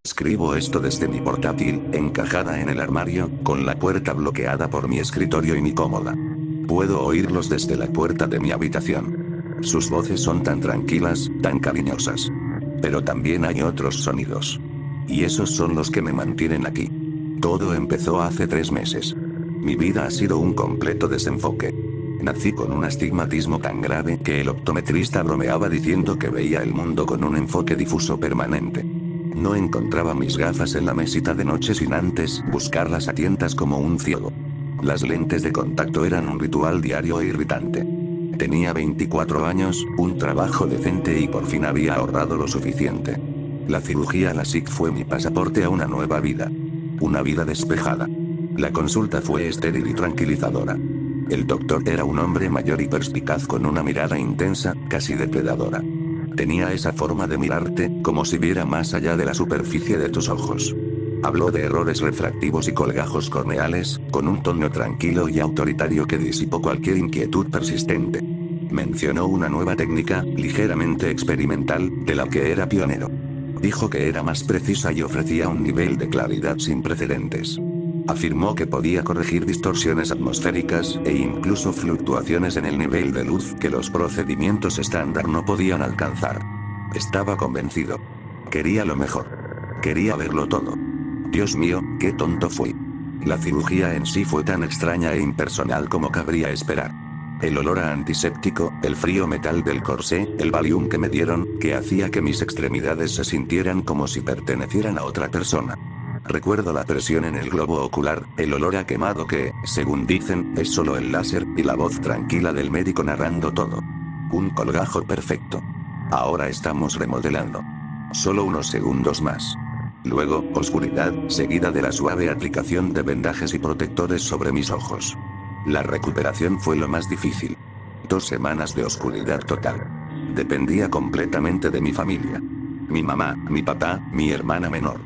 Escribo esto desde mi portátil, encajada en el armario, con la puerta bloqueada por mi escritorio y mi cómoda. Puedo oírlos desde la puerta de mi habitación. Sus voces son tan tranquilas, tan cariñosas. Pero también hay otros sonidos. Y esos son los que me mantienen aquí. Todo empezó hace 3 meses. Mi vida ha sido un completo desenfoque. Nací con un astigmatismo tan grave que el optometrista bromeaba diciendo que veía el mundo con un enfoque difuso permanente. No encontraba mis gafas en la mesita de noche sin antes buscarlas a tientas como un ciego. Las lentes de contacto eran un ritual diario e irritante. Tenía 24 años, un trabajo decente y por fin había ahorrado lo suficiente. La cirugía LASIK fue mi pasaporte a una nueva vida. Una vida despejada. La consulta fue estéril y tranquilizadora. El doctor era un hombre mayor y perspicaz con una mirada intensa, casi depredadora. Tenía esa forma de mirarte, como si viera más allá de la superficie de tus ojos. Habló de errores refractivos y colgajos corneales, con un tono tranquilo y autoritario que disipó cualquier inquietud persistente. Mencionó una nueva técnica, ligeramente experimental, de la que era pionero. Dijo que era más precisa y ofrecía un nivel de claridad sin precedentes. Afirmó que podía corregir distorsiones atmosféricas, e incluso fluctuaciones en el nivel de luz que los procedimientos estándar no podían alcanzar. Estaba convencido. Quería lo mejor. Quería verlo todo. Dios mío, qué tonto fui. La cirugía en sí fue tan extraña e impersonal como cabría esperar. El olor a antiséptico, el frío metal del corsé, el Valium que me dieron, que hacía que mis extremidades se sintieran como si pertenecieran a otra persona. Recuerdo la presión en el globo ocular, el olor a quemado que, según dicen, es solo el láser, y la voz tranquila del médico narrando todo. Un colgajo perfecto. Ahora estamos remodelando. Solo unos segundos más. Luego, oscuridad, seguida de la suave aplicación de vendajes y protectores sobre mis ojos. La recuperación fue lo más difícil. 2 semanas de oscuridad total. Dependía completamente de mi familia. Mi mamá, mi papá, mi hermana menor.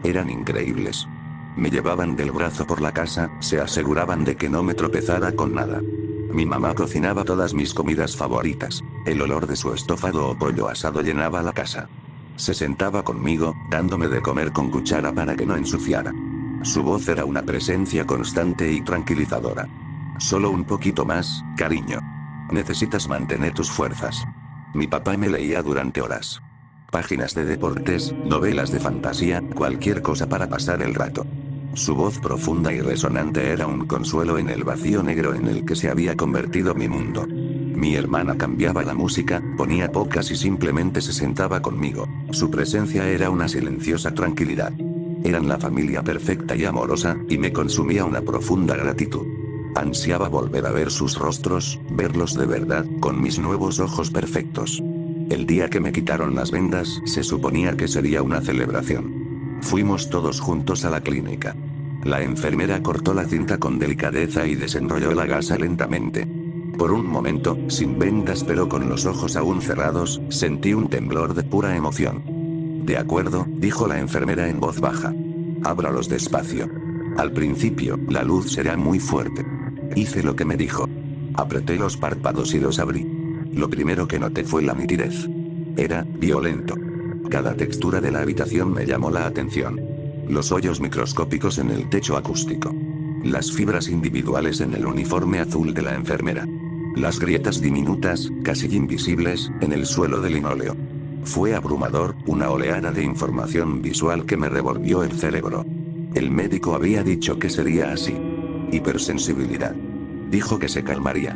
Eran increíbles. Me llevaban del brazo por la casa, se aseguraban de que no me tropezara con nada. Mi mamá cocinaba todas mis comidas favoritas. El olor de su estofado o pollo asado llenaba la casa. Se sentaba conmigo, dándome de comer con cuchara para que no ensuciara. Su voz era una presencia constante y tranquilizadora. Solo un poquito más, cariño. Necesitas mantener tus fuerzas. Mi papá me leía durante horas. Páginas de deportes, novelas de fantasía, cualquier cosa para pasar el rato. Su voz profunda y resonante era un consuelo en el vacío negro en el que se había convertido mi mundo. Mi hermana cambiaba la música, ponía pocas y simplemente se sentaba conmigo. Su presencia era una silenciosa tranquilidad. Eran la familia perfecta y amorosa, y me consumía una profunda gratitud. Ansiaba volver a ver sus rostros, verlos de verdad, con mis nuevos ojos perfectos. El día que me quitaron las vendas, se suponía que sería una celebración. Fuimos todos juntos a la clínica. La enfermera cortó la cinta con delicadeza y desenrolló la gasa lentamente. Por un momento, sin vendas pero con los ojos aún cerrados, sentí un temblor de pura emoción. De acuerdo, dijo la enfermera en voz baja. Ábralos despacio. Al principio, la luz será muy fuerte. Hice lo que me dijo. Apreté los párpados y los abrí. Lo primero que noté fue la nitidez. Era violento. Cada textura de la habitación me llamó la atención. Los hoyos microscópicos en el techo acústico. Las fibras individuales en el uniforme azul de la enfermera. Las grietas diminutas, casi invisibles, en el suelo de linóleo. Fue abrumador, una oleada de información visual que me revolvió el cerebro. El médico había dicho que sería así. Hipersensibilidad. Dijo que se calmaría.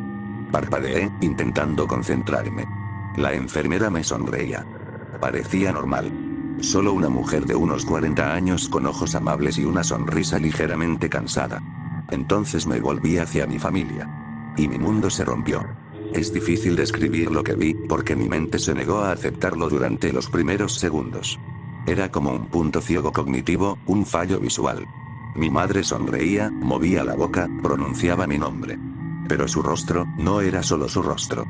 Parpadeé, intentando concentrarme. La enfermera me sonreía. Parecía normal. Solo una mujer de unos 40 años con ojos amables y una sonrisa ligeramente cansada. Entonces me volví hacia mi familia. Y mi mundo se rompió. Es difícil describir lo que vi, porque mi mente se negó a aceptarlo durante los primeros segundos. Era como un punto ciego cognitivo, un fallo visual. Mi madre sonreía, movía la boca, pronunciaba mi nombre. Pero su rostro, no era solo su rostro.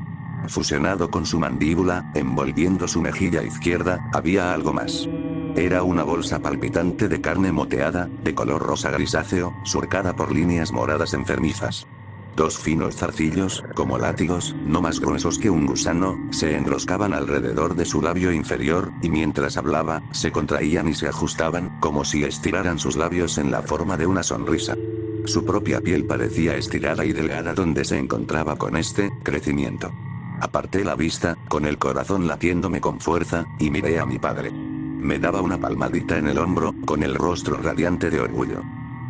Fusionado con su mandíbula, envolviendo su mejilla izquierda, había algo más. Era una bolsa palpitante de carne moteada, de color rosa grisáceo, surcada por líneas moradas enfermizas. Dos finos zarcillos, como látigos, no más gruesos que un gusano, se enroscaban alrededor de su labio inferior, y mientras hablaba, se contraían y se ajustaban, como si estiraran sus labios en la forma de una sonrisa. Su propia piel parecía estirada y delgada donde se encontraba con este crecimiento. Aparté la vista, con el corazón latiéndome con fuerza, y miré a mi padre. Me daba una palmadita en el hombro, con el rostro radiante de orgullo.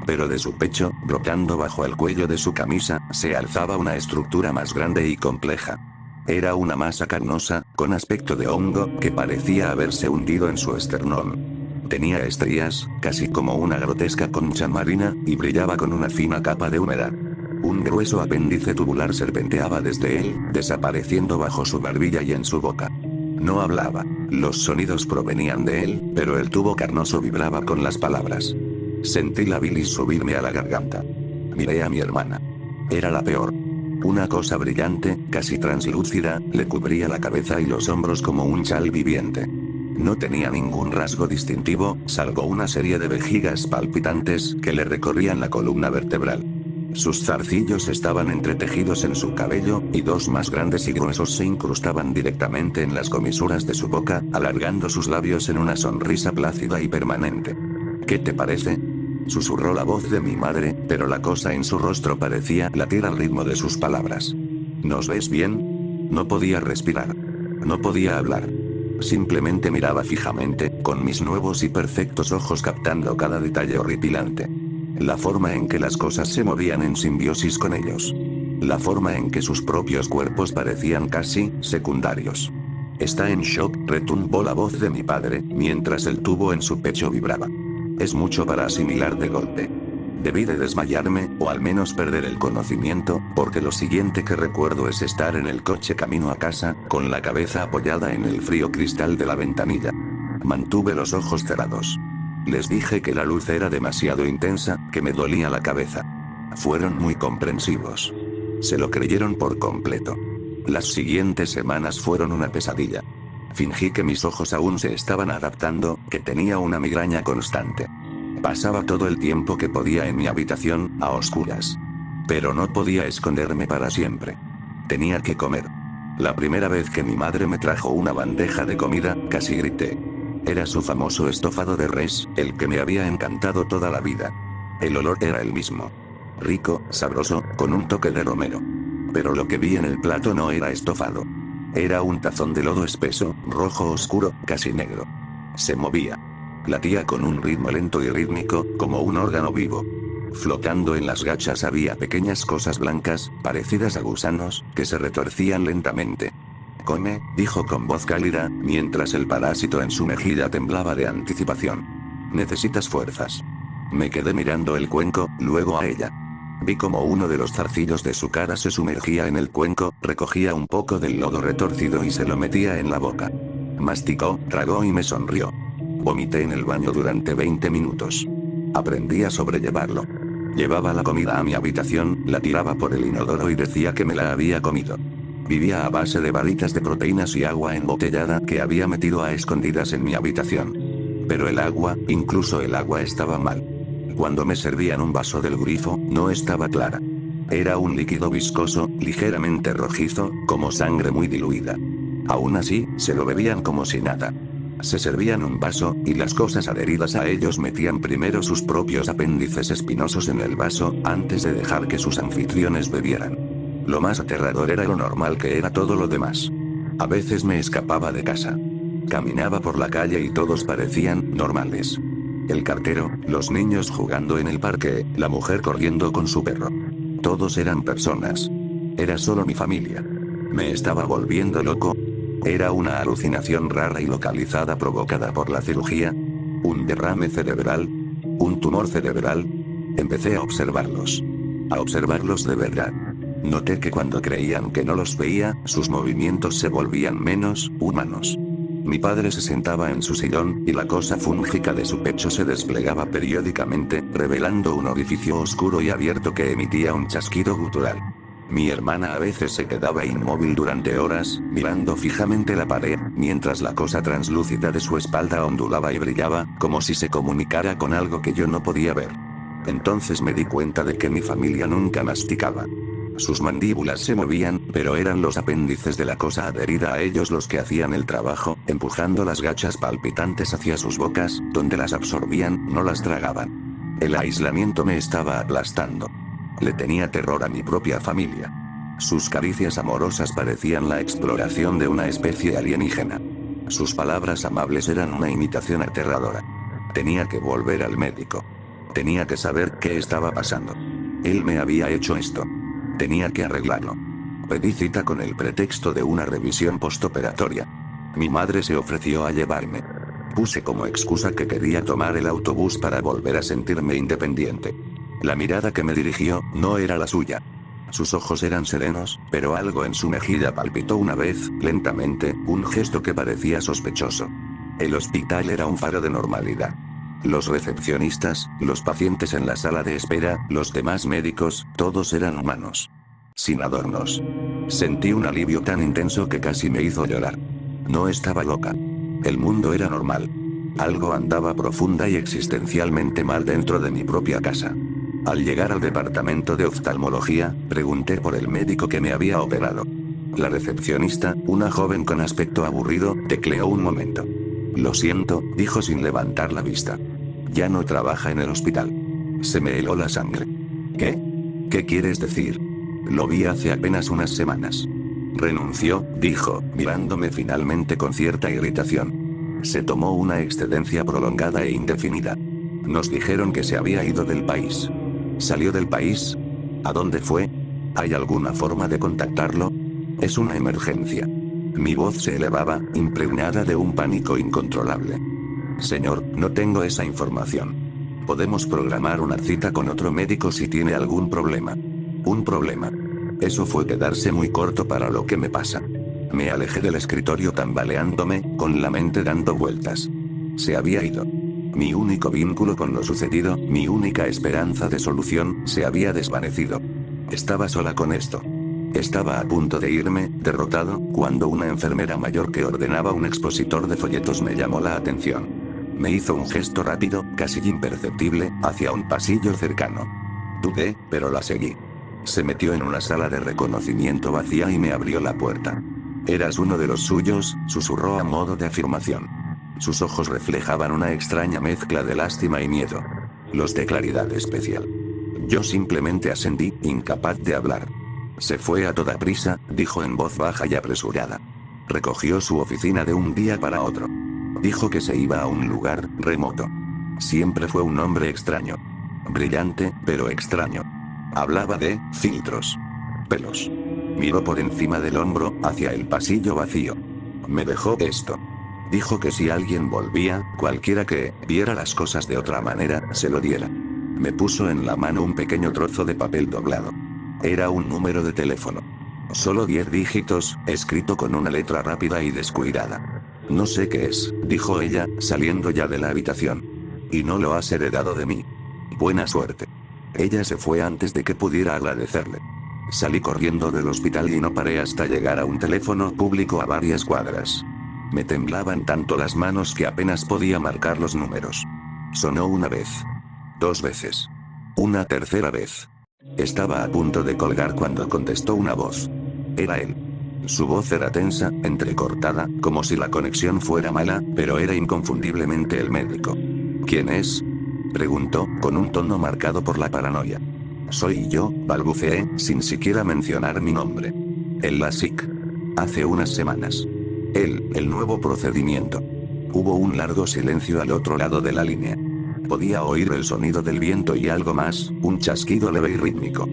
Pero de su pecho, brotando bajo el cuello de su camisa, se alzaba una estructura más grande y compleja. Era una masa carnosa, con aspecto de hongo, que parecía haberse hundido en su esternón. Tenía estrías, casi como una grotesca concha marina, y brillaba con una fina capa de humedad. Un grueso apéndice tubular serpenteaba desde él, desapareciendo bajo su barbilla y en su boca. No hablaba, los sonidos provenían de él, pero el tubo carnoso vibraba con las palabras. Sentí la bilis subirme a la garganta. Miré a mi hermana. Era la peor. Una cosa brillante, casi translúcida, le cubría la cabeza y los hombros como un chal viviente. No tenía ningún rasgo distintivo, salvo una serie de vejigas palpitantes que le recorrían la columna vertebral. Sus zarcillos estaban entretejidos en su cabello, y dos más grandes y gruesos se incrustaban directamente en las comisuras de su boca, alargando sus labios en una sonrisa plácida y permanente. ¿Qué te parece?, susurró la voz de mi madre, pero la cosa en su rostro parecía latir al ritmo de sus palabras. ¿Nos ves bien? No podía respirar. No podía hablar. Simplemente miraba fijamente, con mis nuevos y perfectos ojos captando cada detalle horripilante. La forma en que las cosas se movían en simbiosis con ellos. La forma en que sus propios cuerpos parecían casi secundarios. Está en shock, retumbó la voz de mi padre, mientras el tubo en su pecho vibraba. Es mucho para asimilar de golpe. Debí de desmayarme, o al menos perder el conocimiento, porque lo siguiente que recuerdo es estar en el coche camino a casa, con la cabeza apoyada en el frío cristal de la ventanilla. Mantuve los ojos cerrados. Les dije que la luz era demasiado intensa, que me dolía la cabeza. Fueron muy comprensivos. Se lo creyeron por completo. Las siguientes semanas fueron una pesadilla. Fingí que mis ojos aún se estaban adaptando, que tenía una migraña constante. Pasaba todo el tiempo que podía en mi habitación, a oscuras. Pero no podía esconderme para siempre. Tenía que comer. La primera vez que mi madre me trajo una bandeja de comida, casi grité. Era su famoso estofado de res, el que me había encantado toda la vida. El olor era el mismo. Rico, sabroso, con un toque de romero. Pero lo que vi en el plato no era estofado. Era un tazón de lodo espeso, rojo oscuro, casi negro. Se movía. Latía con un ritmo lento y rítmico, como un órgano vivo. Flotando en las gachas había pequeñas cosas blancas, parecidas a gusanos, que se retorcían lentamente. Come, dijo con voz cálida, mientras el parásito en su mejilla temblaba de anticipación. Necesitas fuerzas. Me quedé mirando el cuenco, luego a ella. Vi como uno de los zarcillos de su cara se sumergía en el cuenco, recogía un poco del lodo retorcido y se lo metía en la boca. Masticó, tragó y me sonrió. Vomité en el baño durante 20 minutos. Aprendí a sobrellevarlo. Llevaba la comida a mi habitación, la tiraba por el inodoro y decía que me la había comido. Vivía a base de barritas de proteínas y agua embotellada que había metido a escondidas en mi habitación. Pero el agua, incluso el agua estaba mal. Cuando me servían un vaso del grifo, no estaba clara. Era un líquido viscoso, ligeramente rojizo, como sangre muy diluida. Aún así, se lo bebían como si nada. Se servían un vaso, y las cosas adheridas a ellos metían primero sus propios apéndices espinosos en el vaso, antes de dejar que sus anfitriones bebieran. Lo más aterrador era lo normal que era todo lo demás. A veces me escapaba de casa. Caminaba por la calle y todos parecían normales. El cartero, los niños jugando en el parque, la mujer corriendo con su perro. Todos eran personas. Era solo mi familia. Me estaba volviendo loco. Era una alucinación rara y localizada provocada por la cirugía. Un derrame cerebral. Un tumor cerebral. Empecé a observarlos. A observarlos de verdad. Noté que cuando creían que no los veía, sus movimientos se volvían menos humanos. Mi padre se sentaba en su sillón, y la cosa fúngica de su pecho se desplegaba periódicamente, revelando un orificio oscuro y abierto que emitía un chasquido gutural. Mi hermana a veces se quedaba inmóvil durante horas, mirando fijamente la pared, mientras la cosa translúcida de su espalda ondulaba y brillaba, como si se comunicara con algo que yo no podía ver. Entonces me di cuenta de que mi familia nunca masticaba. Sus mandíbulas se movían, pero eran los apéndices de la cosa adherida a ellos los que hacían el trabajo, empujando las gachas palpitantes hacia sus bocas, donde las absorbían, no las tragaban. El aislamiento me estaba aplastando. Le tenía terror a mi propia familia. Sus caricias amorosas parecían la exploración de una especie alienígena. Sus palabras amables eran una imitación aterradora. Tenía que volver al médico. Tenía que saber qué estaba pasando. Él me había hecho esto. Tenía que arreglarlo. Pedí cita con el pretexto de una revisión postoperatoria. Mi madre se ofreció a llevarme. Puse como excusa que quería tomar el autobús para volver a sentirme independiente. La mirada que me dirigió no era la suya. Sus ojos eran serenos, pero algo en su mejilla palpitó una vez, lentamente, un gesto que parecía sospechoso. El hospital era un faro de normalidad. Los recepcionistas, los pacientes en la sala de espera, los demás médicos, todos eran humanos. Sin adornos. Sentí un alivio tan intenso que casi me hizo llorar. No estaba loca. El mundo era normal. Algo andaba profunda y existencialmente mal dentro de mi propia casa. Al llegar al departamento de oftalmología, pregunté por el médico que me había operado. La recepcionista, una joven con aspecto aburrido, tecleó un momento. Lo siento, dijo sin levantar la vista. Ya no trabaja en el hospital. Se me heló la sangre. ¿Qué? ¿Qué quieres decir? Lo vi hace apenas unas semanas. Renunció, dijo, mirándome finalmente con cierta irritación. Se tomó una excedencia prolongada e indefinida. Nos dijeron que se había ido del país. ¿Salió del país? ¿A dónde fue? ¿Hay alguna forma de contactarlo? Es una emergencia. Mi voz se elevaba, impregnada de un pánico incontrolable. Señor, no tengo esa información. Podemos programar una cita con otro médico si tiene algún problema. Un problema. Eso fue quedarse muy corto para lo que me pasa. Me alejé del escritorio tambaleándome, con la mente dando vueltas. Se había ido. Mi único vínculo con lo sucedido, mi única esperanza de solución, se había desvanecido. Estaba sola con esto. Estaba a punto de irme, derrotado, cuando una enfermera mayor que ordenaba un expositor de folletos me llamó la atención. Me hizo un gesto rápido, casi imperceptible, hacia un pasillo cercano. Dudé, pero la seguí. Se metió en una sala de reconocimiento vacía y me abrió la puerta. «Eras uno de los suyos», susurró a modo de afirmación. Sus ojos reflejaban una extraña mezcla de lástima y miedo. Los de claridad especial. Yo simplemente asentí, incapaz de hablar. Se fue a toda prisa, dijo en voz baja y apresurada. Recogió su oficina de un día para otro. Dijo que se iba a un lugar remoto. Siempre fue un hombre extraño. Brillante, pero extraño. Hablaba de filtros. Pelos. Miró por encima del hombro, hacia el pasillo vacío. Me dejó esto. Dijo que si alguien volvía, cualquiera que viera las cosas de otra manera, se lo diera. Me puso en la mano un pequeño trozo de papel doblado. Era un número de teléfono. Solo 10 dígitos, escrito con una letra rápida y descuidada. No sé qué es, dijo ella, saliendo ya de la habitación. Y no lo has heredado de mí. Buena suerte. Ella se fue antes de que pudiera agradecerle. Salí corriendo del hospital y no paré hasta llegar a un teléfono público a varias cuadras. Me temblaban tanto las manos que apenas podía marcar los números. Sonó una vez. 2 veces. Una tercera vez. Estaba a punto de colgar cuando contestó una voz. Era él. Su voz era tensa, entrecortada, como si la conexión fuera mala, pero era inconfundiblemente el médico. ¿Quién es?, preguntó, con un tono marcado por la paranoia. Soy yo, balbuceé, sin siquiera mencionar mi nombre. El LASIK. Hace unas semanas. El nuevo procedimiento. Hubo un largo silencio al otro lado de la línea. Podía oír el sonido del viento y algo más, un chasquido leve y rítmico.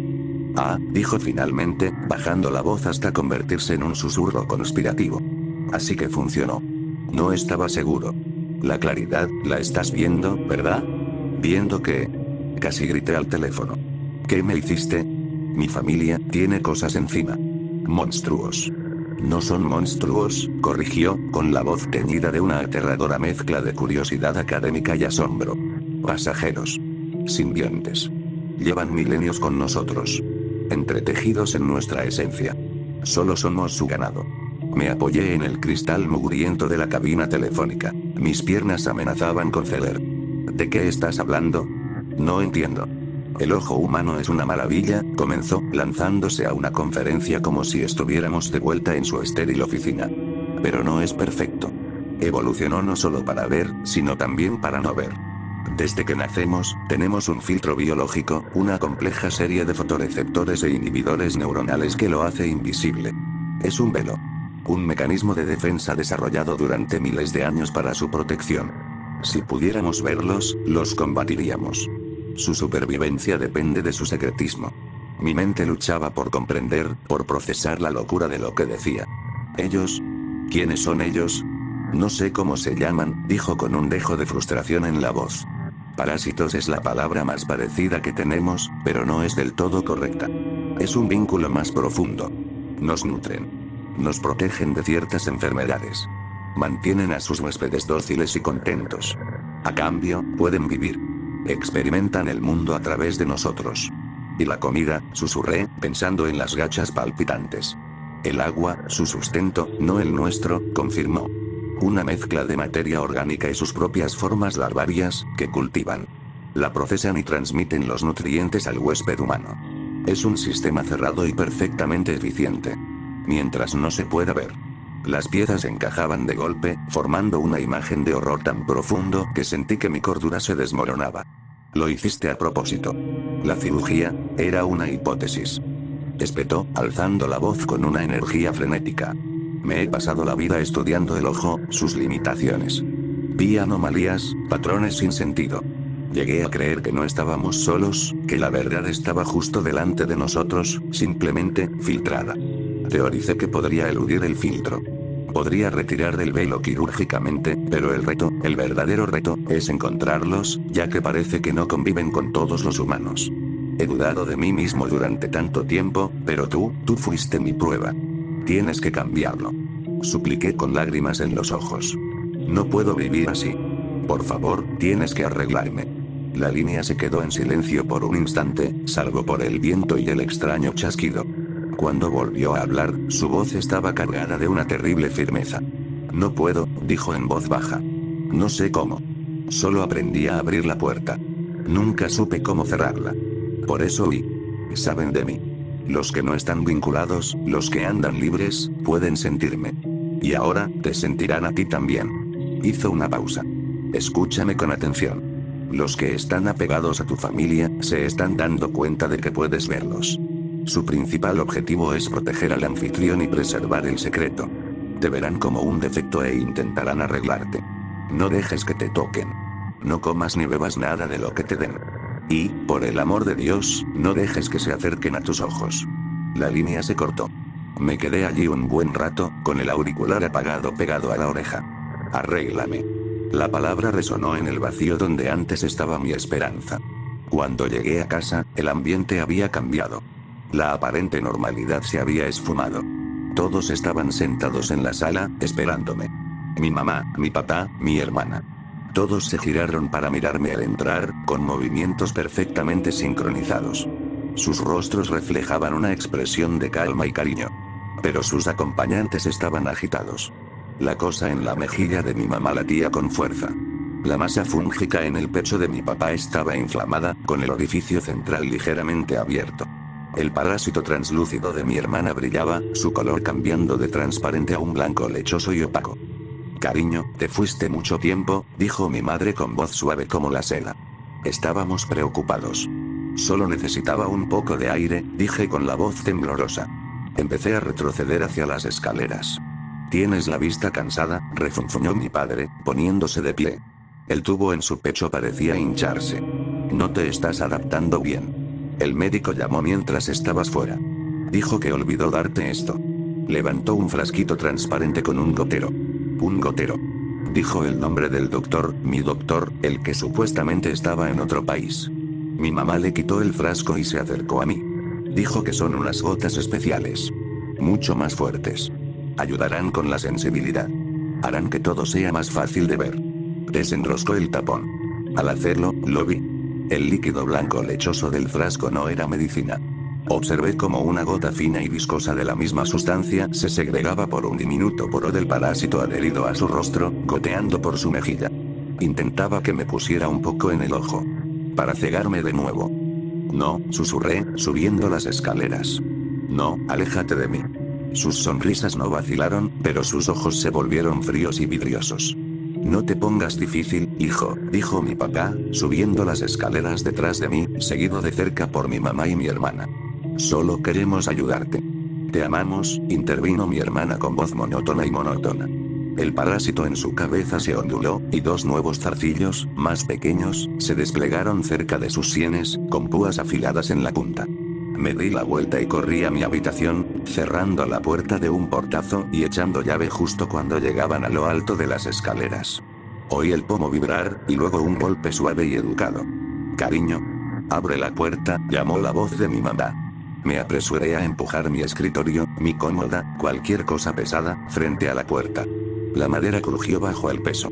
Ah, dijo finalmente, bajando la voz hasta convertirse en un susurro conspirativo. Así que funcionó. No estaba seguro. La claridad, la estás viendo, ¿verdad? ¿Viendo qué? Casi grité al teléfono. ¿Qué me hiciste? Mi familia tiene cosas encima. Monstruos. No son monstruos, corrigió, con la voz teñida de una aterradora mezcla de curiosidad académica y asombro. Pasajeros. Simbiontes. Llevan milenios con nosotros. Entretejidos en nuestra esencia. Solo somos su ganado. Me apoyé en el cristal mugriento de la cabina telefónica. Mis piernas amenazaban con ceder. ¿De qué estás hablando? No entiendo. El ojo humano es una maravilla, comenzó, lanzándose a una conferencia como si estuviéramos de vuelta en su estéril oficina. Pero no es perfecto. Evolucionó no solo para ver, sino también para no ver. Desde que nacemos, tenemos un filtro biológico, una compleja serie de fotorreceptores e inhibidores neuronales que lo hace invisible. Es un velo. Un mecanismo de defensa desarrollado durante miles de años para su protección. Si pudiéramos verlos, los combatiríamos. Su supervivencia depende de su secretismo. Mi mente luchaba por comprender, por procesar la locura de lo que decía. ¿Ellos? ¿Quiénes son ellos? No sé cómo se llaman, dijo con un dejo de frustración en la voz. Parásitos es la palabra más parecida que tenemos, pero no es del todo correcta. Es un vínculo más profundo. Nos nutren. Nos protegen de ciertas enfermedades. Mantienen a sus huéspedes dóciles y contentos. A cambio, pueden vivir. Experimentan el mundo a través de nosotros. Y la comida, susurré, pensando en las gachas palpitantes. El agua, su sustento, no el nuestro, confirmó. Una mezcla de materia orgánica y sus propias formas larvarias, que cultivan. La procesan y transmiten los nutrientes al huésped humano. Es un sistema cerrado y perfectamente eficiente. Mientras no se pueda ver. Las piezas encajaban de golpe, formando una imagen de horror tan profundo que sentí que mi cordura se desmoronaba. Lo hiciste a propósito. La cirugía era una hipótesis. Espetó, alzando la voz con una energía frenética. Me he pasado la vida estudiando el ojo, sus limitaciones. Vi anomalías, patrones sin sentido. Llegué a creer que no estábamos solos, que la verdad estaba justo delante de nosotros, simplemente, filtrada. Teoricé que podría eludir el filtro. Podría retirar del velo quirúrgicamente, pero el reto, el verdadero reto, es encontrarlos, ya que parece que no conviven con todos los humanos. He dudado de mí mismo durante tanto tiempo, pero tú fuiste mi prueba. Tienes que cambiarlo. Supliqué con lágrimas en los ojos. No puedo vivir así. Por favor, tienes que arreglarme. La línea se quedó en silencio por un instante, salvo por el viento y el extraño chasquido. Cuando volvió a hablar, su voz estaba cargada de una terrible firmeza. No puedo, dijo en voz baja. No sé cómo. Solo aprendí a abrir la puerta. Nunca supe cómo cerrarla. Por eso huí. Saben de mí. Los que no están vinculados, los que andan libres, pueden sentirme. Y ahora, te sentirán a ti también. Hizo una pausa. Escúchame con atención. Los que están apegados a tu familia, se están dando cuenta de que puedes verlos. Su principal objetivo es proteger al anfitrión y preservar el secreto. Te verán como un defecto e intentarán arreglarte. No dejes que te toquen. No comas ni bebas nada de lo que te den. Y, por el amor de Dios, no dejes que se acerquen a tus ojos. La línea se cortó. Me quedé allí un buen rato, con el auricular apagado pegado a la oreja. Arréglame. La palabra resonó en el vacío donde antes estaba mi esperanza. Cuando llegué a casa, el ambiente había cambiado. La aparente normalidad se había esfumado. Todos estaban sentados en la sala, esperándome. Mi mamá, mi papá, mi hermana. Todos se giraron para mirarme al entrar, con movimientos perfectamente sincronizados. Sus rostros reflejaban una expresión de calma y cariño. Pero sus acompañantes estaban agitados. La cosa en la mejilla de mi mamá latía con fuerza. La masa fúngica en el pecho de mi papá estaba inflamada, con el orificio central ligeramente abierto. El parásito translúcido de mi hermana brillaba, su color cambiando de transparente a un blanco lechoso y opaco. Cariño, te fuiste mucho tiempo, dijo mi madre con voz suave como la seda. Estábamos preocupados. Solo necesitaba un poco de aire, dije con la voz temblorosa. Empecé a retroceder hacia las escaleras. ¿Tienes la vista cansada?, refunfuñó mi padre, poniéndose de pie. El tubo en su pecho parecía hincharse. No te estás adaptando bien. El médico llamó mientras estabas fuera. Dijo que olvidó darte esto. Levantó un frasquito transparente con un gotero. Un gotero. Dijo el nombre del doctor, mi doctor, el que supuestamente estaba en otro país. Mi mamá le quitó el frasco y se acercó a mí. Dijo que son unas gotas especiales. Mucho más fuertes. Ayudarán con la sensibilidad. Harán que todo sea más fácil de ver. Desenroscó el tapón. Al hacerlo, lo vi. El líquido blanco lechoso del frasco no era medicina. Observé como una gota fina y viscosa de la misma sustancia se segregaba por un diminuto poro del parásito adherido a su rostro, goteando por su mejilla. Intentaba que me pusiera un poco en el ojo. Para cegarme de nuevo. No, susurré, subiendo las escaleras. No, aléjate de mí. Sus sonrisas no vacilaron, pero sus ojos se volvieron fríos y vidriosos. No te pongas difícil, hijo, dijo mi papá, subiendo las escaleras detrás de mí, seguido de cerca por mi mamá y mi hermana. Solo queremos ayudarte. Te amamos, intervino mi hermana con voz monótona y monótona. El parásito en su cabeza se onduló, y dos nuevos zarcillos, más pequeños, se desplegaron cerca de sus sienes, con púas afiladas en la punta. Me di la vuelta y corrí a mi habitación, cerrando la puerta de un portazo y echando llave justo cuando llegaban a lo alto de las escaleras. Oí el pomo vibrar, y luego un golpe suave y educado. Cariño. Abre la puerta, llamó la voz de mi mamá. Me apresuré a empujar mi escritorio, mi cómoda, cualquier cosa pesada, frente a la puerta. La madera crujió bajo el peso.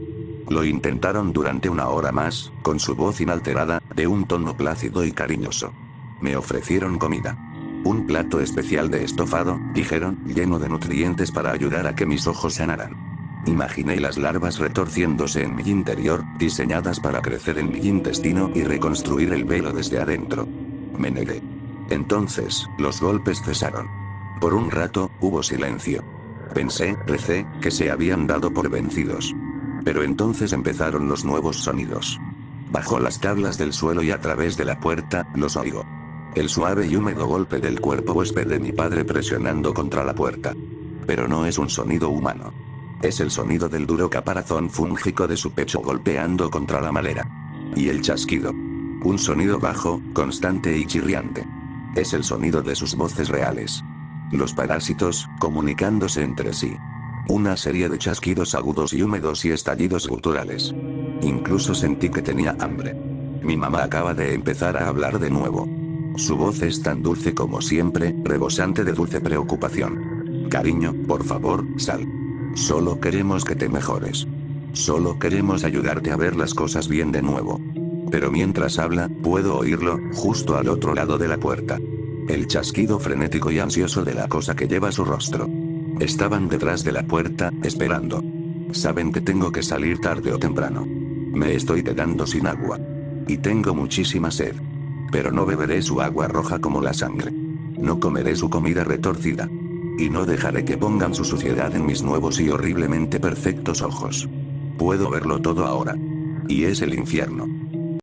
Lo intentaron durante una hora más, con su voz inalterada, de un tono plácido y cariñoso. Me ofrecieron comida. Un plato especial de estofado, dijeron, lleno de nutrientes para ayudar a que mis ojos sanaran. Imaginé las larvas retorciéndose en mi interior, diseñadas para crecer en mi intestino y reconstruir el velo desde adentro. Me negué. Entonces, los golpes cesaron. Por un rato, hubo silencio. Recé, que se habían dado por vencidos. Pero entonces empezaron los nuevos sonidos. Bajo las tablas del suelo y a través de la puerta, los oigo. El suave y húmedo golpe del cuerpo huésped de mi padre presionando contra la puerta. Pero no es un sonido humano. Es el sonido del duro caparazón fúngico de su pecho golpeando contra la madera. Y el chasquido. Un sonido bajo, constante y chirriante. Es el sonido de sus voces reales. Los parásitos, comunicándose entre sí. Una serie de chasquidos agudos y húmedos y estallidos guturales. Incluso sentí que tenía hambre. Mi mamá acaba de empezar a hablar de nuevo. Su voz es tan dulce como siempre, rebosante de dulce preocupación. Cariño, por favor, sal. Solo queremos que te mejores. Solo queremos ayudarte a ver las cosas bien de nuevo. Pero mientras habla, puedo oírlo, justo al otro lado de la puerta. El chasquido frenético y ansioso de la cosa que lleva su rostro. Estaban detrás de la puerta, esperando. Saben que tengo que salir tarde o temprano. Me estoy quedando sin agua. Y tengo muchísima sed. Pero no beberé su agua roja como la sangre. No comeré su comida retorcida. Y no dejaré que pongan su suciedad en mis nuevos y horriblemente perfectos ojos. Puedo verlo todo ahora. Y es el infierno.